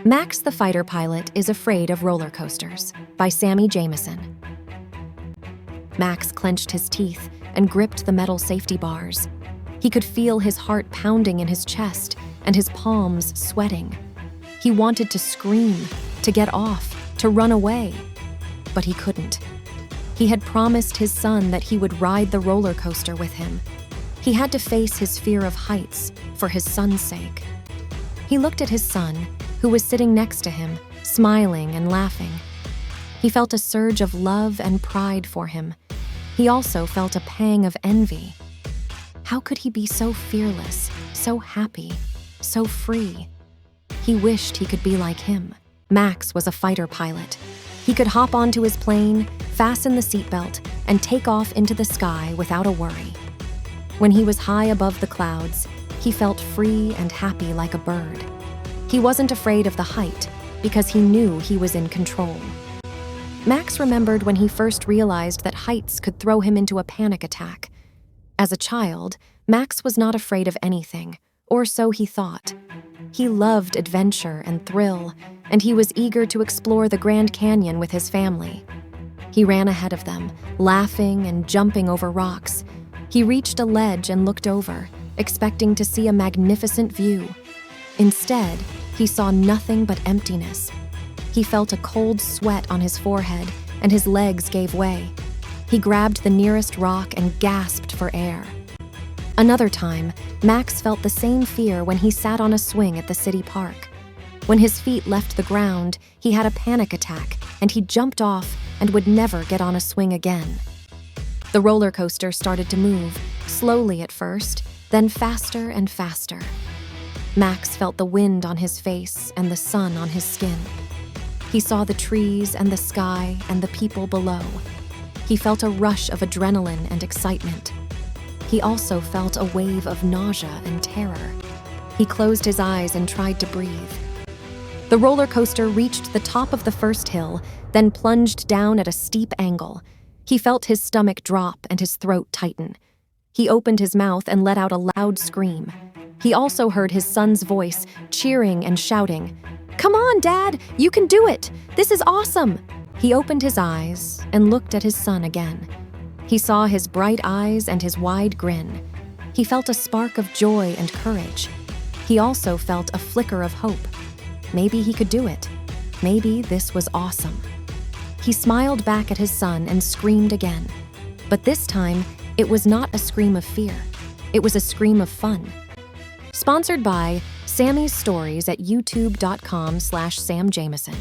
Max the Fighter Pilot is Afraid of Roller Coasters by Sammy Jameson. Max clenched his teeth and gripped the metal safety bars. He could feel his heart pounding in his chest and his palms sweating. He wanted to scream, to get off, to run away, but he couldn't. He had promised his son that he would ride the roller coaster with him. He had to face his fear of heights for his son's sake. He looked at his son, who was sitting next to him, smiling and laughing. He felt a surge of love and pride for him. He also felt a pang of envy. How could he be so fearless, so happy, so free? He wished he could be like him. Max was a fighter pilot. He could hop onto his plane, fasten the seatbelt, and take off into the sky without a worry. When he was high above the clouds, he felt free and happy like a bird. He wasn't afraid of the height because he knew he was in control. Max remembered when he first realized that heights could throw him into a panic attack. As a child, Max was not afraid of anything, or so he thought. He loved adventure and thrill, and he was eager to explore the Grand Canyon with his family. He ran ahead of them, laughing and jumping over rocks. He reached a ledge and looked over, expecting to see a magnificent view. Instead, he saw nothing but emptiness. He felt a cold sweat on his forehead, and his legs gave way. He grabbed the nearest rock and gasped for air. Another time, Max felt the same fear when he sat on a swing at the city park. When his feet left the ground, he had a panic attack, and he jumped off and would never get on a swing again. The roller coaster started to move, slowly at first, then faster and faster. Max felt the wind on his face and the sun on his skin. He saw the trees and the sky and the people below. He felt a rush of adrenaline and excitement. He also felt a wave of nausea and terror. He closed his eyes and tried to breathe. The roller coaster reached the top of the first hill, then plunged down at a steep angle. He felt his stomach drop and his throat tighten. He opened his mouth and let out a loud scream. He also heard his son's voice, cheering and shouting, "Come on, Dad! You can do it! This is awesome!" He opened his eyes and looked at his son again. He saw his bright eyes and his wide grin. He felt a spark of joy and courage. He also felt a flicker of hope. Maybe he could do it. Maybe this was awesome. He smiled back at his son and screamed again. But this time, it was not a scream of fear. It was a scream of fun. Sponsored by Sammy's Stories at youtube.com/SamJameson.